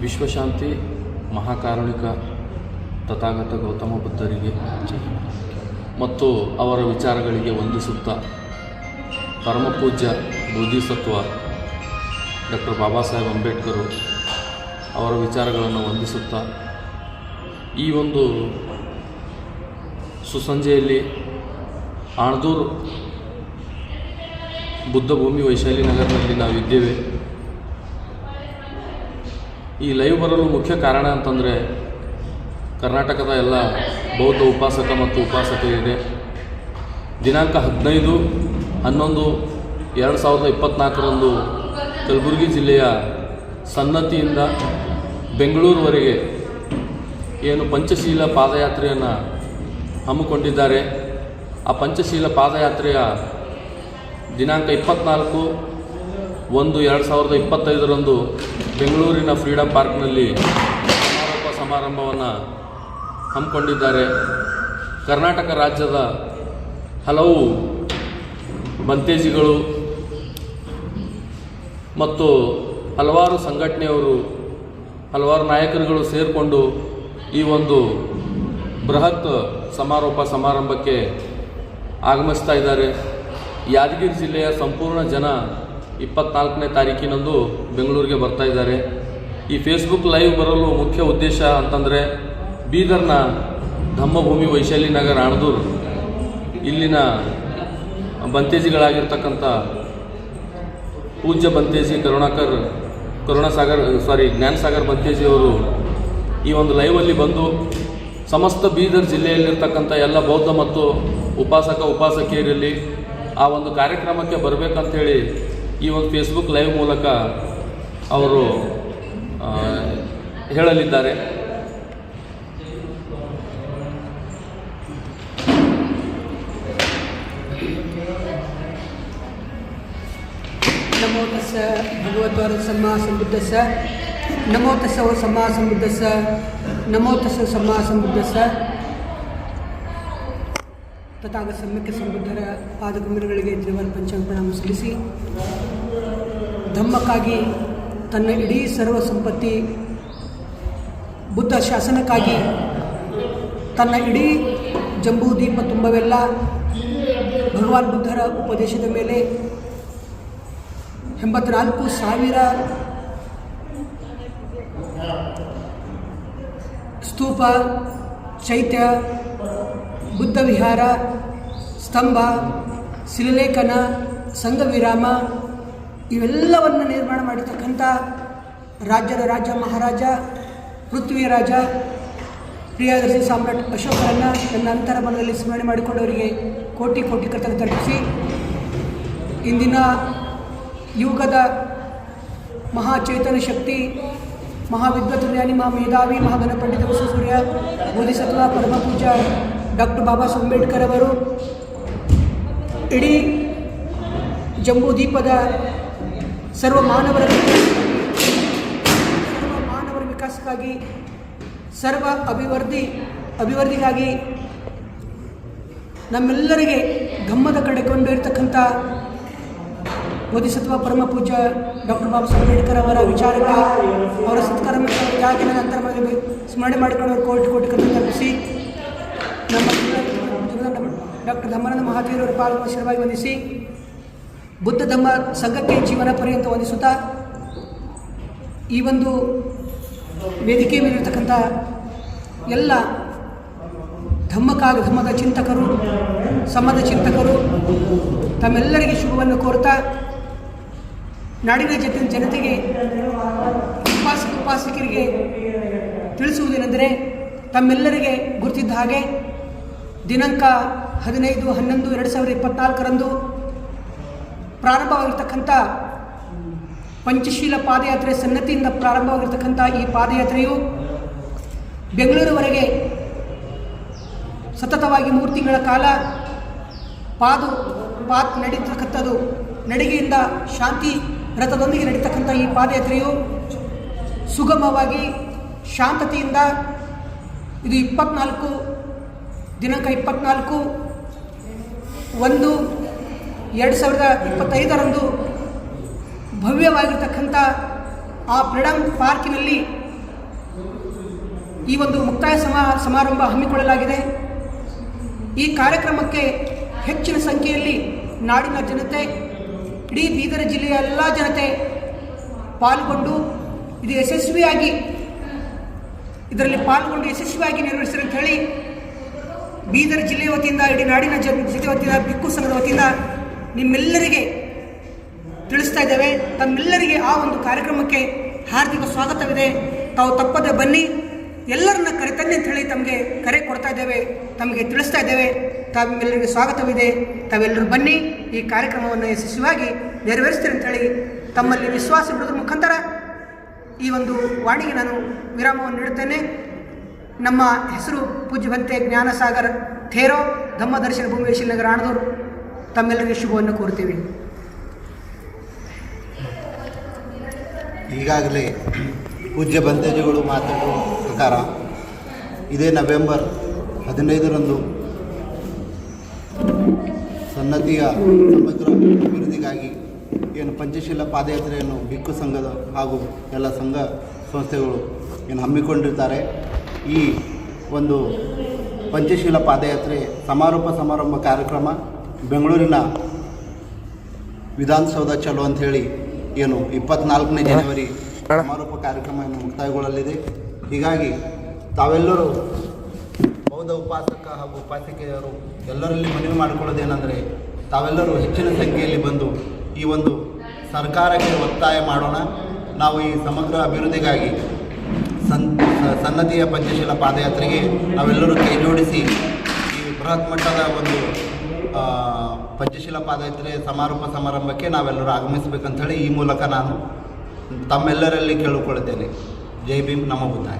ವಿಶ್ವಶಾಂತಿ ಮಹಾಕಾರುಣಿಕ ತಥಾಗತ ಗೌತಮ ಬುದ್ಧರಿಗೆ ಮತ್ತು ಅವರ ವಿಚಾರಗಳಿಗೆ ವಂದಿಸುತ್ತಾ ಪರಮಪೂಜ್ಯ ಬೋಧಿಸತ್ವ ಡಾಕ್ಟರ್ ಬಾಬಾ ಸಾಹೇಬ್ ಅಂಬೇಡ್ಕರ್ ಅವರ ವಿಚಾರಗಳನ್ನು ವಂದಿಸುತ್ತಾ ಈ ಒಂದು ಸುಸಂಜೆಯಲ್ಲಿ ಆಣದೂರು ಬುದ್ಧಭೂಮಿ ವೈಶಾಲಿ ನಗರದಲ್ಲಿ ನಾವಿದ್ದೇವೆ. ಈ ಲೈವ್ ಬರಲು ಮುಖ್ಯ ಕಾರಣ ಅಂತಂದರೆ ಕರ್ನಾಟಕದ ಎಲ್ಲ ಬೌದ್ಧ ಉಪಾಸಕ ಮತ್ತು ಉಪಾಸಕರಿಗೆ ದಿನಾಂಕ 15/11/2024 ಕಲಬುರಗಿ ಜಿಲ್ಲೆಯ ಸನ್ನತಿಯಿಂದ ಬೆಂಗಳೂರುವರೆಗೆ ಏನು ಪಂಚಶೀಲ ಪಾದಯಾತ್ರೆಯನ್ನು ಹಮ್ಮಿಕೊಂಡಿದ್ದಾರೆ. ಆ ಪಂಚಶೀಲ ಪಾದಯಾತ್ರೆಯ ದಿನಾಂಕ 24/1/2025 ಬೆಂಗಳೂರಿನ ಫ್ರೀಡಮ್ ಪಾರ್ಕ್ನಲ್ಲಿ ಸಮಾರಂಭವನ್ನು ಹಮ್ಮಿಕೊಂಡಿದ್ದಾರೆ. ಕರ್ನಾಟಕ ರಾಜ್ಯದ ಹಲವು ಬಂತೇಜಿಗಳು ಮತ್ತು ಹಲವಾರು ಸಂಘಟನೆಯವರು, ಹಲವಾರು ನಾಯಕರುಗಳು ಸೇರಿಕೊಂಡು ಈ ಒಂದು ಬೃಹತ್ ಸಮಾರಂಭಕ್ಕೆ ಆಗಮಿಸ್ತಾ ಇದ್ದಾರೆ. ಯಾದಗಿರಿ ಜಿಲ್ಲೆಯ ಸಂಪೂರ್ಣ ಜನ 24ನೇ ತಾರೀಕಿನಂದು ಬೆಂಗಳೂರಿಗೆ ಬರ್ತಾ ಇದ್ದಾರೆ. ಈ ಫೇಸ್ಬುಕ್ ಲೈವ್ ಬರಲು ಮುಖ್ಯ ಉದ್ದೇಶ ಅಂತಂದರೆ ಬೀದರ್ನ ಧಮ್ಮಭೂಮಿ ವೈಶಾಲಿ ನಗರ ಆಣದೂರು ಇಲ್ಲಿನ ಬಂತೇಜಿಗಳಾಗಿರ್ತಕ್ಕಂಥ ಪೂಜ್ಯ ಬಂತೇಜಿ ಜ್ಞಾನಸಾಗರ್ ಬಂತೇಜಿಯವರು ಈ ಒಂದು ಲೈವಲ್ಲಿ ಬಂದು ಸಮಸ್ತ ಬೀದರ್ ಜಿಲ್ಲೆಯಲ್ಲಿರ್ತಕ್ಕಂಥ ಎಲ್ಲ ಬೌದ್ಧ ಮತ್ತು ಉಪಾಸಕಿಯರಲ್ಲಿ ಆ ಒಂದು ಕಾರ್ಯಕ್ರಮಕ್ಕೆ ಬರಬೇಕಂತೇಳಿ ಈ ಒಂದು ಫೇಸ್ಬುಕ್ ಲೈವ್ ಮೂಲಕ ಅವರು ಹೇಳಲಿದ್ದಾರೆ. ನಮೋ ತಸ್ಸ ಭಗವದ್ವಾರ ಸಮ್ಮಾ ಸಂಬುದ್ಧಸ್ಸ ನಮೋ ತಸ್ಸ ಓ ಸಮ್ಮಾ ಸಂಬುದ್ಧಸ್ಸ ನಮೋ ತಸ್ಸ ಸಮ್ಮಾ ಸಂಬುದ್ಧಸ್ಸ. ತಥಾಗ ಸಮ್ಯಕ್ಕೆ ಸಂಬುದ್ಧರ ಪಾದಕಮಲಗಳಿಗೆ ತ್ರಿವರ ಪಂಚಾಂಗ ಪ್ರಣಾಮ ಸಲ್ಲಿಸಿ ಧಮ್ಮಕ್ಕಾಗಿ ತನ್ನ ಇಡೀ ಸರ್ವ ಸಂಪತ್ತಿ, ಬುದ್ಧ ಶಾಸನಕ್ಕಾಗಿ ತನ್ನ ಇಡೀ ಜಂಬೂ ದೀಪ ತುಂಬವೆಲ್ಲ ಭಗವಾನ್ ಬುದ್ಧರ ಉಪದೇಶದ ಮೇಲೆ 84,000 ಸ್ತೂಪ, ಚೈತ್ಯ, ಬುದ್ಧ ವಿಹಾರ, ಸ್ತಂಭ, ಶಿಲಾಲೇಖನ, ಸಂಘವಿರಾಮ ಇವೆಲ್ಲವನ್ನು ನಿರ್ಮಾಣ ಮಾಡಿರ್ತಕ್ಕಂಥ ರಾಜ್ಯದ ರಾಜ ಮಹಾರಾಜ ಪೃಥ್ವಿಯ ರಾಜ ಪ್ರಿಯದರ್ಶಿ ಸಾಮ್ರಾಟ್ ಅಶೋಕರನ್ನು ನನ್ನ ಅಂತರಮನದಲ್ಲಿ ಸ್ಮರಣೆ ಮಾಡಿಕೊಂಡವರಿಗೆ ಕೋಟಿ ಕೋಟಿ ಕೃತಜ್ಞತೆ ಅರ್ಪಿಸಿ ಇಂದಿನ ಯುಗದ ಮಹಾಚೇತನ ಶಕ್ತಿ, ಮಹಾವಿದ್ವತ್ ಜ್ಞಾನಿ, ಮಹಾಮೇಧಾವಿ, ಮಹಾಗಣ ಪಂಡಿತ ವಿಶ್ವೇಶ್ವರಯ್ಯ ಬೋಧಿಸತ್ವ ಪರಮಪೂಜ್ಯ ಡಾಕ್ಟರ್ ಬಾಬಾ ಸಾಹೇಬ್ ಅಂಬೇಡ್ಕರ್ ಅವರು ಇಡೀ ಜಂಬೂ ದೀಪದ ಸರ್ವ ಮಾನವರ ವಿಕಾಸಕ್ಕಾಗಿ, ಸರ್ವ ಅಭಿವೃದ್ಧಿಗಾಗಿ ನಮ್ಮೆಲ್ಲರಿಗೆ ಧಮ್ಮದ ಕಡೆ ಕೊಂಡೊಯ್ಯತಕ್ಕಂಥ ಬೋಧಿಸತ್ವ ಪರಮ ಪೂಜ್ಯ ಡಾಕ್ಟರ್ ಬಾಬಾ ಸಾಹೇಬ್ ಅಂಬೇಡ್ಕರ್ ಅವರ ವಿಚಾರಕ್ಕೆ ಅವರ ಸತ್ಕರ್ಮ ತ್ಯಾಗಿನ ನಂತರ ಸ್ಮರಣೆ ಮಾಡಿಕೊಂಡು ಕೋಟಿ ಕೋಟಿ ಕೃತಜ್ಞತೆ ಅರ್ಪಿಸಿ ನಮ್ಮ ಡಾಕ್ಟರ್ ಧಮ್ಮಾನಂದ ಮಹಾವೀರವರ ಪಾಲ್ಗೊಳ್ಳುವ ಶಿರವಾಗಿ ವಂದಿಸಿ ಬುದ್ಧ ಧಮ್ಮ ಸಂಘಕ್ಕೆ ಜೀವನ ಪರ್ಯಂತ ವಂದಿಸುತ್ತಾ ಈ ಒಂದು ವೇದಿಕೆ ಮೇಲಿರ್ತಕ್ಕಂಥ ಎಲ್ಲ ಧಮ್ಮದ ಚಿಂತಕರು, ಸಮದ ಚಿಂತಕರು ತಮ್ಮೆಲ್ಲರಿಗೆ ಶುಭವನ್ನು ಕೋರುತ್ತಾ ನಾಡಿನ ಜನತೆಗೆ ಉಪಾಸಕರಿಗೆ ತಿಳಿಸುವುದೇನೆಂದರೆ ತಮ್ಮೆಲ್ಲರಿಗೆ ಗುರುತಿದ್ದ ಹಾಗೆ ದಿನಾಂಕ 15/11/2024 ಪ್ರಾರಂಭವಾಗಿರ್ತಕ್ಕಂಥ ಪಂಚಶೀಲ ಪಾದಯಾತ್ರೆ ಸನ್ನತಿಯಿಂದ ಪ್ರಾರಂಭವಾಗಿರ್ತಕ್ಕಂಥ ಈ ಪಾದಯಾತ್ರೆಯು ಬೆಂಗಳೂರುವರೆಗೆ ಸತತವಾಗಿ 3 ತಿಂಗಳ ಕಾಲ ನಡೀತಕ್ಕಂಥದ್ದು. ನಡಿಗೆಯಿಂದ ಶಾಂತಿ ರಥದೊಂದಿಗೆ ನಡೀತಕ್ಕಂಥ ಈ ಪಾದಯಾತ್ರೆಯು ಸುಗಮವಾಗಿ ಶಾಂತತೆಯಿಂದ ಇದು ದಿನಾಂಕ 24/1/2025 ಭವ್ಯವಾಗಿರ್ತಕ್ಕಂಥ ಆ ಫ್ರೀಡಮ್ ಪಾರ್ಕಿನಲ್ಲಿ ಈ ಒಂದು ಮುಕ್ತಾಯ ಸಮಾರಂಭ ಹಮ್ಮಿಕೊಳ್ಳಲಾಗಿದೆ. ಈ ಕಾರ್ಯಕ್ರಮಕ್ಕೆ ಹೆಚ್ಚಿನ ಸಂಖ್ಯೆಯಲ್ಲಿ ನಾಡಿನ ಜನತೆ, ಇಡೀ ಬೀದರ್ ಜಿಲ್ಲೆಯ ಎಲ್ಲ ಜನತೆ ಪಾಲ್ಗೊಂಡು ಇದು ಯಶಸ್ವಿಯಾಗಿ ನೆರವೇರಿಸಿರಿ ಅಂತ ಹೇಳಿ ಬೀದರ್ ಜಿಲ್ಲೆಯ ವತಿಯಿಂದ, ಇಡೀ ನಾಡಿನ ಜೊತೆ ವತಿಯಿಂದ, ಭಿಕ್ಕು ಸಂಘದ ವತಿಯಿಂದ ನಿಮ್ಮೆಲ್ಲರಿಗೆ ತಿಳಿಸ್ತಾ ಇದ್ದೇವೆ. ತಮ್ಮೆಲ್ಲರಿಗೆ ಆ ಒಂದು ಕಾರ್ಯಕ್ರಮಕ್ಕೆ ಹಾರ್ದಿಕ ಸ್ವಾಗತವಿದೆ. ತಾವು ತಪ್ಪದೆ ಬನ್ನಿ, ಎಲ್ಲರನ್ನ ಕರೆತನ್ನಿ ಅಂತ ಹೇಳಿ ತಮಗೆ ಕರೆ ಕೊಡ್ತಾ ಇದ್ದೇವೆ, ತಮಗೆ ತಿಳಿಸ್ತಾ ಇದ್ದೇವೆ. ತಮ್ಮೆಲ್ಲರಿಗೆ ಸ್ವಾಗತವಿದೆ, ತಾವೆಲ್ಲರೂ ಬನ್ನಿ, ಈ ಕಾರ್ಯಕ್ರಮವನ್ನು ಯಶಸ್ವಿಯಾಗಿ ನೆರವೇರಿಸ್ತೀರಿ ಅಂತೇಳಿ ತಮ್ಮಲ್ಲಿ ವಿಶ್ವಾಸ ಬಿಡೋದ್ರ ಮುಖಾಂತರ ಈ ಒಂದು ವಾಣಿಗೆ ನಾನು ವಿರಾಮವನ್ನು ನೀಡುತ್ತೇನೆ. ನಮ್ಮ ಹೆಸರು ಪೂಜ್ಯವಂತೆ ಜ್ಞಾನಸಾಗರ್ ಥೇರೋ, ಧಮ್ಮದರ್ಶನ ಭೂಮಿ ಶ್ರೀನಗರ ಆಣದೂರು. ತಮ್ಮೆಲ್ಲರಿಗೆ ಶುಭವನ್ನು ಕೋರುತ್ತೀವಿ. ಈಗಾಗಲೇ ಪೂಜ್ಯ ಬಂತೇಜಿಗಳು ಮಾತಾಡುವ ಪ್ರಕಾರ ಇದೇ ನವೆಂಬರ್ 15ರಂದು ಸನ್ನತಿಯ ಸಮಗ್ರ ಅಭಿವೃದ್ಧಿಗಾಗಿ ಏನು ಪಂಚಶೀಲ ಪಾದಯಾತ್ರೆಯನ್ನು ಭಿಕ್ಕು ಸಂಘದ ಹಾಗೂ ಎಲ್ಲ ಸಂಘ ಸಂಸ್ಥೆಗಳು ಏನು ಹಮ್ಮಿಕೊಂಡಿರ್ತಾರೆ. ಈ ಒಂದು ಪಂಚಶೀಲ ಪಾದಯಾತ್ರೆ ಸಮಾರಂಭ ಕಾರ್ಯಕ್ರಮ ಬೆಂಗಳೂರಿನ ವಿಧಾನಸೌಧ ಚಲೋ ಅಂಥೇಳಿ ಏನು 24ನೇ ಜನವರಿ ಸಮಾರೋಪ ಕಾರ್ಯಕ್ರಮ ಮುಕ್ತಾಯಗೊಳ್ಳಲಿದೆ. ಹೀಗಾಗಿ ತಾವೆಲ್ಲರೂ ಬೌದ್ಧ ಉಪಾಸಕ ಹಾಗೂ ಉಪಾಸಿಕೆಯರು ಎಲ್ಲರಲ್ಲಿ ಮನವಿ ಮಾಡಿಕೊಳ್ಳೋದೇನೆಂದರೆ, ತಾವೆಲ್ಲರೂ ಹೆಚ್ಚಿನ ಸಂಖ್ಯೆಯಲ್ಲಿ ಬಂದು ಈ ಒಂದು ಸರ್ಕಾರಕ್ಕೆ ಒತ್ತಾಯ ಮಾಡೋಣ. ನಾವು ಈ ಸಮಗ್ರ ಅಭಿವೃದ್ಧಿಗಾಗಿ ಸನ್ನತಿಯ ಪಂಚಶೀಲ ಪಾದಯಾತ್ರೆಗೆ ನಾವೆಲ್ಲರೂ ಕೈ ಜೋಡಿಸಿ ಈ ಬೃಹತ್ ಮಟ್ಟದ ಒಂದು ಪಂಚಶೀಲ ಪಾದಯಾತ್ರೆ ಸಮಾರಂಭಕ್ಕೆ ನಾವೆಲ್ಲರೂ ಆಗಮಿಸಬೇಕಂತೇಳಿ ಈ ಮೂಲಕ ನಾನು ತಮ್ಮೆಲ್ಲರಲ್ಲಿ ಕೇಳಿಕೊಳ್ಳುತ್ತೇನೆ. ಜೈ ಭೀಮ್, ನಮೋ ಬುದ್ಧಾಯ.